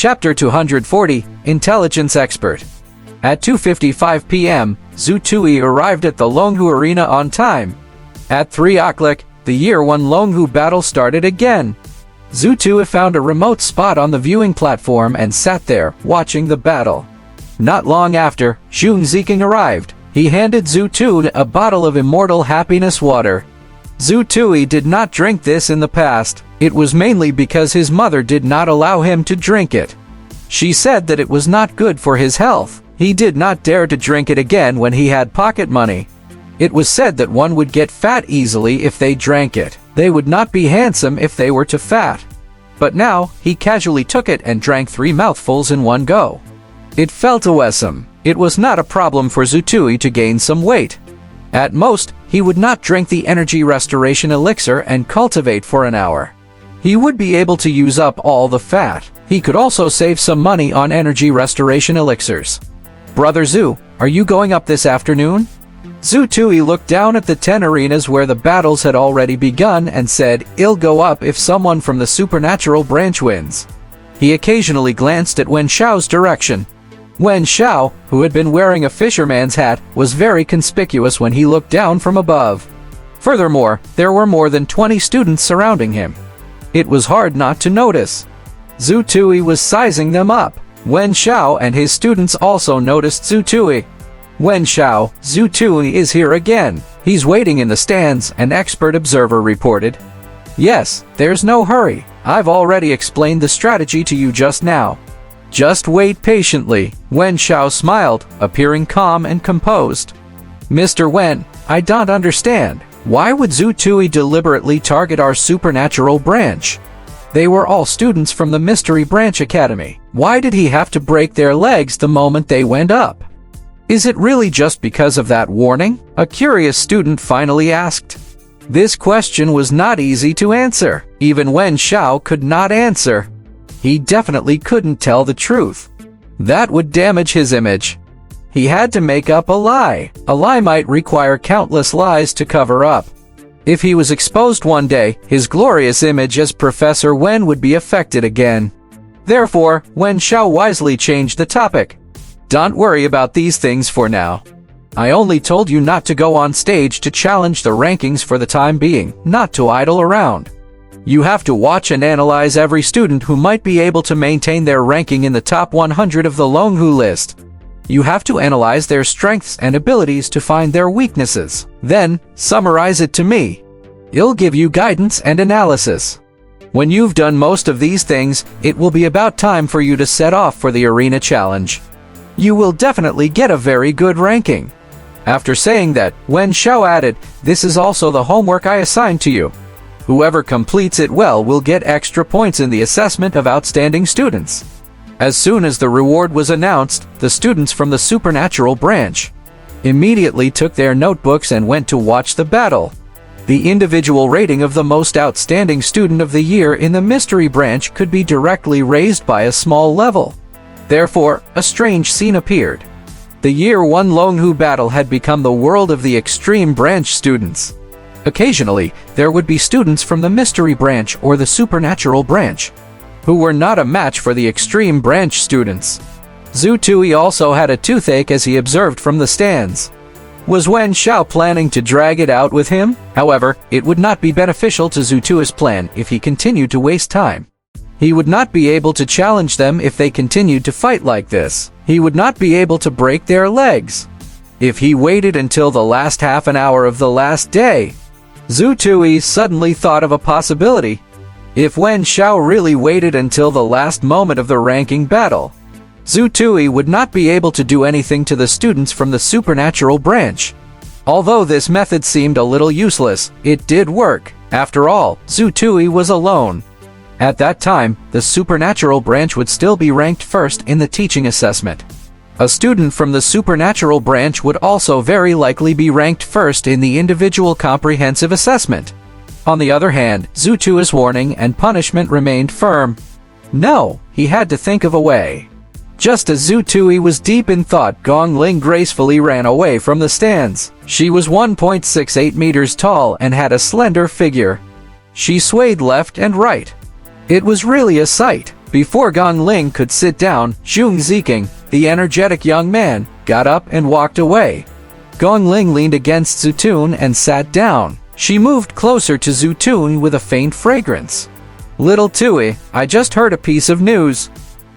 Chapter 240, Intelligence Expert. At 2:55 p.m., Zhu Tui arrived at the Longhu Arena on time. At 3 o'clock, the Year 1 Longhu battle started again. Zhu Tui found a remote spot on the viewing platform and sat there, watching the battle. Not long after, Xun Ziking arrived. He handed Zhu Tui a bottle of immortal happiness water. Zhu Tui did not drink this in the past. It was mainly because his mother did not allow him to drink it. She said that it was not good for his health. He did not dare to drink it again when he had pocket money. It was said that one would get fat easily if they drank it. They would not be handsome if they were too fat. But now, he casually took it and drank 3 mouthfuls in one go. It felt awesome. It was not a problem for Zhu Tui to gain some weight. At most, he would not drink the energy restoration elixir and cultivate for an hour. He would be able to use up all the fat. He could also save some money on energy restoration elixirs. Brother Zhu, are you going up this afternoon? Zhu Tui looked down at the 10 arenas where the battles had already begun and said, "I'll go up if someone from the supernatural branch wins." He occasionally glanced at Wen Xiao's direction. Wen Xiao, who had been wearing a fisherman's hat, was very conspicuous when he looked down from above. Furthermore, there were more than 20 students surrounding him. It was hard not to notice. Zhu Tui was sizing them up. Wen Xiao and his students also noticed Zhu Tui. "Wen Xiao, Zhu Tui is here again. He's waiting in the stands," an expert observer reported. "Yes, there's no hurry. I've already explained the strategy to you just now. Just wait patiently." Wen Xiao smiled, appearing calm and composed. "Mr. Wen, I don't understand. Why would Zhu Tui deliberately target our supernatural branch? They were all students from the Mystery Branch Academy. Why did he have to break their legs the moment they went up? Is it really just because of that warning?" a curious student finally asked. This question was not easy to answer. Even Wen Xiao could not answer. He definitely couldn't tell the truth. That would damage his image. He had to make up a lie. A lie might require countless lies to cover up. If he was exposed one day, his glorious image as Professor Wen would be affected again. Therefore, Wen Xiao wisely changed the topic. "Don't worry about these things for now. I only told you not to go on stage to challenge the rankings for the time being, not to idle around. You have to watch and analyze every student who might be able to maintain their ranking in the top 100 of the Longhu list. You have to analyze their strengths and abilities to find their weaknesses. Then, summarize it to me. I'll give you guidance and analysis. When you've done most of these things, it will be about time for you to set off for the arena challenge. You will definitely get a very good ranking." After saying that, Wen Xiao added, "This is also the homework I assigned to you. Whoever completes it well will get extra points in the assessment of outstanding students." As soon as the reward was announced, the students from the supernatural branch immediately took their notebooks and went to watch the battle. The individual rating of the most outstanding student of the year in the mystery branch could be directly raised by a small level. Therefore, a strange scene appeared. The Year 1 Longhu battle had become the world of the extreme branch students. Occasionally, there would be students from the mystery branch or the supernatural branch who were not a match for the extreme branch students. Zhu Tui also had a toothache as he observed from the stands. Was Wen Xiao planning to drag it out with him? However, it would not be beneficial to Zhu Tui's plan if he continued to waste time. He would not be able to challenge them if they continued to fight like this. He would not be able to break their legs if he waited until the last half an hour of the last day. Zhu Tui suddenly thought of a possibility. If Wen Xiao really waited until the last moment of the ranking battle, Zhu Tui would not be able to do anything to the students from the supernatural branch. Although this method seemed a little useless, it did work. After all, Zhu Tui was alone. At that time, the supernatural branch would still be ranked first in the teaching assessment. A student from the supernatural branch would also very likely be ranked first in the individual comprehensive assessment. On the other hand, Zhu Tui's warning and punishment remained firm. No, he had to think of a way. Just as Zhu Tui was deep in thought, Gong Ling gracefully ran away from the stands. She was 1.68 meters tall and had a slender figure. She swayed left and right. It was really a sight. Before Gong Ling could sit down, Zhong Ziking, the energetic young man, got up and walked away. Gong Ling leaned against Zutun and sat down. She moved closer to Zutun with a faint fragrance. "Little Tui, I just heard a piece of news."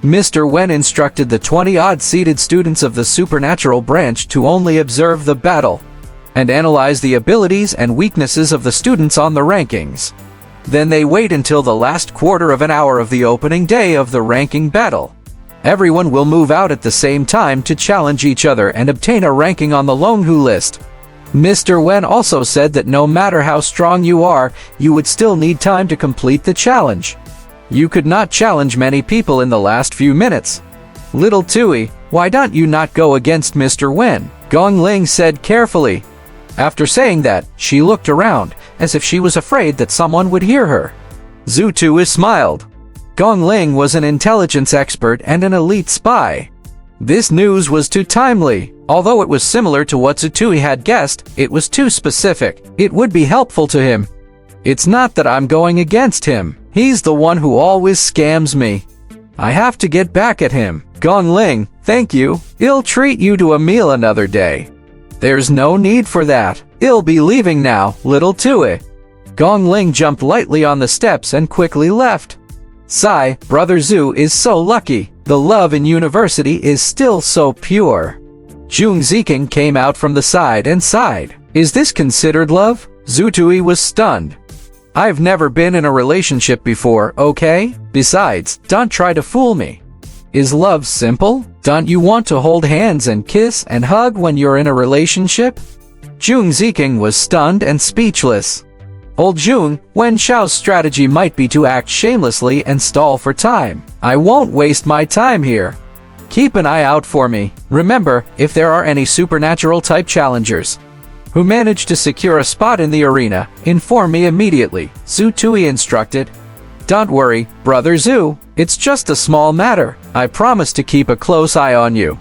Mr. Wen instructed the 20-odd seated students of the supernatural branch to only observe the battle and analyze the abilities and weaknesses of the students on the rankings. Then they wait until the last quarter of an hour of the opening day of the ranking battle. Everyone will move out at the same time to challenge each other and obtain a ranking on the Longhu list. Mr. Wen also said that no matter how strong you are, you would still need time to complete the challenge. You could not challenge many people in the last few minutes. "Little Tui, why don't you not go against Mr. Wen?" Gong Ling said carefully. After saying that, she looked around, as if she was afraid that someone would hear her. Zhu Tui smiled. Gong Ling was an intelligence expert and an elite spy. This news was too timely. Although it was similar to what Zhu Tui had guessed, it was too specific. It would be helpful to him. "It's not that I'm going against him. He's the one who always scams me. I have to get back at him." Gong Ling, thank you. I'll treat you to a meal another day. There's no need for that. I'll be leaving now, little Tui. Gong Ling jumped lightly on the steps and quickly left. Sigh, Brother Zhu is so lucky. The love in university is still so pure. Zhong Ziking came out from the side and sighed. Is this considered love? Zhu Tui was stunned. I've never been in a relationship before, okay? Besides, don't try to fool me. Is love simple? Don't you want to hold hands and kiss and hug when you're in a relationship? Zhong Ziking was stunned and speechless. Old Zhong, Wen Xiao's strategy might be to act shamelessly and stall for time. I won't waste my time here. Keep an eye out for me. Remember, if there are any supernatural type challengers who manage to secure a spot in the arena, inform me immediately, Zhu Tui instructed. Don't worry, Brother Zhu, it's just a small matter. I promise to keep a close eye on you.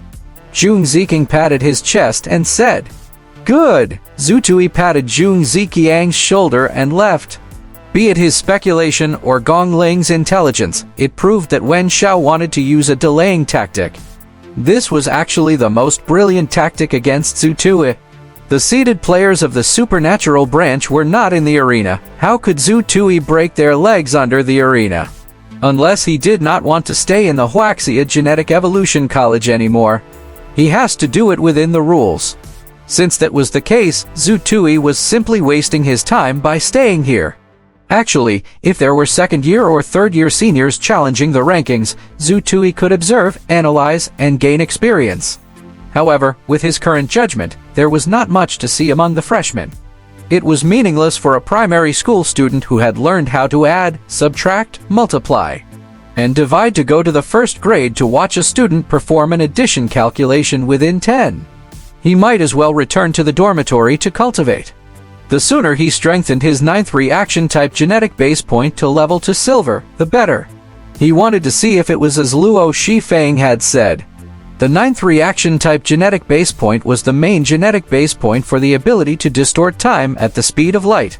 Zhong Ziking patted his chest and said, Good. Zhu Tui patted Zhong Ziqiang's shoulder and left. Be it his speculation or Gong Ling's intelligence, it proved that Wen Xiao wanted to use a delaying tactic. This was actually the most brilliant tactic against Zhu Tui. The seeded players of the supernatural branch were not in the arena. How could Zhu Tui break their legs under the arena? Unless he did not want to stay in the Wuxia Genetic Evolution College anymore. He has to do it within the rules. Since that was the case, Zhu Tui was simply wasting his time by staying here. Actually, if there were second-year or third-year seniors challenging the rankings, Zhu Tui could observe, analyze, and gain experience. However, with his current judgment, there was not much to see among the freshmen. It was meaningless for a primary school student who had learned how to add, subtract, multiply, and divide to go to the first grade to watch a student perform an addition calculation within 10. He might as well return to the dormitory to cultivate. The sooner he strengthened his 9th reaction type genetic base point to level to silver, the better. He wanted to see if it was as Luo Shifeng had said. The 9th reaction type genetic base point was the main genetic base point for the ability to distort time at the speed of light.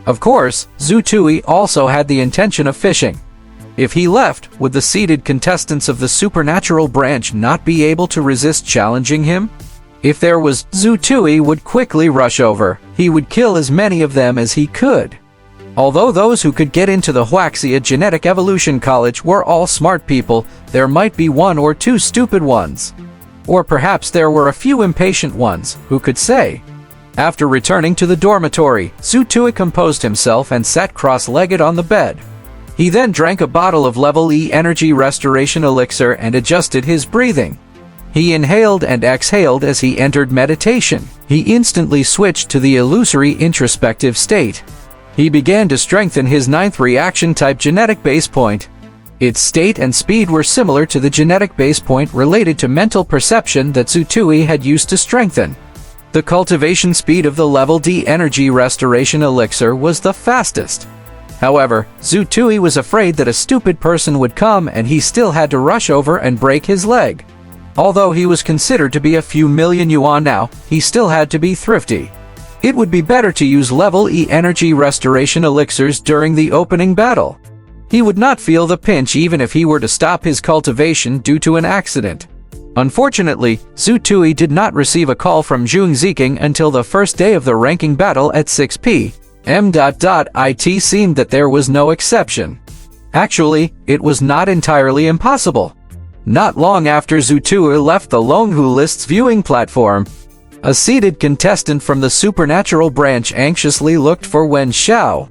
Of course, Zhu Tui also had the intention of fishing. If he left, would the seeded contestants of the supernatural branch not be able to resist challenging him? If there was, Zhu Tui would quickly rush over. He would kill as many of them as he could. Although those who could get into the Wuxia Genetic Evolution College were all smart people, there might be one or two stupid ones. Or perhaps there were a few impatient ones, who could say. After returning to the dormitory, Zhu Tui composed himself and sat cross-legged on the bed. He then drank a bottle of level E energy restoration elixir and adjusted his breathing. He inhaled and exhaled as he entered meditation. He instantly switched to the illusory introspective state. He began to strengthen his 9th reaction type genetic base point. Its state and speed were similar to the genetic base point related to mental perception that Zhu Tui had used to strengthen. The cultivation speed of the level D energy restoration elixir was the fastest. However, Zhu Tui was afraid that a stupid person would come and he still had to rush over and break his leg. Although he was considered to be a few million yuan now, he still had to be thrifty. It would be better to use level E energy restoration elixirs during the opening battle. He would not feel the pinch even if he were to stop his cultivation due to an accident. Unfortunately, Zhu Tui did not receive a call from Zhang Ziking until the first day of the ranking battle at 6 p.m. It seemed that there was no exception. Actually, it was not entirely impossible. Not long after Zhu Tui left the Longhu list's viewing platform, a seated contestant from the supernatural branch anxiously looked for Wen Xiao.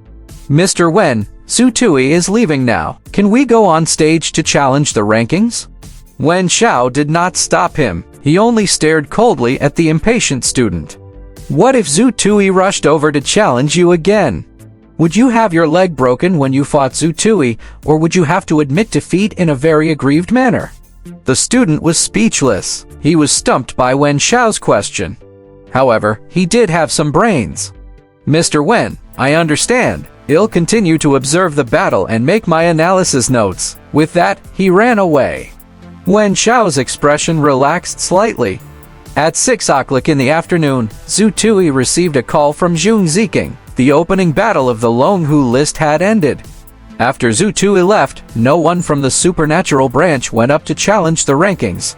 "Mr. Wen, Zhu Tui is leaving now. Can we go on stage to challenge the rankings?" Wen Xiao did not stop him. He only stared coldly at the impatient student. "What if Zhu Tui rushed over to challenge you again? Would you have your leg broken when you fought Zhu Tui, or would you have to admit defeat in a very aggrieved manner?" The student was speechless. He was stumped by Wen Xiao's question. However, he did have some brains. "Mr. Wen, I understand. I'll continue to observe the battle and make my analysis notes." With that, he ran away. Wen Xiao's expression relaxed slightly. At 6 o'clock in the afternoon, Zhu Tui received a call from Zhang Ziking. The opening battle of the Longhu list had ended. After Zhu Tui left, no one from the supernatural branch went up to challenge the rankings.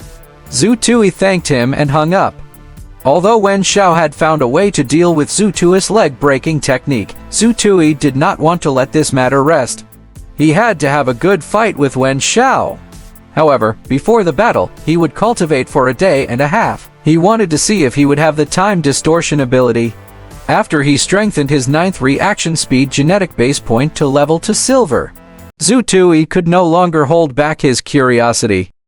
Zhu Tui thanked him and hung up. Although Wen Xiao had found a way to deal with Zhu Tui's leg-breaking technique, Zhu Tui did not want to let this matter rest. He had to have a good fight with Wen Xiao. However, before the battle, he would cultivate for a day and a half. He wanted to see if he would have the time distortion ability. After he strengthened his 9th reaction speed genetic base point to level to silver, Zhu Tui could no longer hold back his curiosity.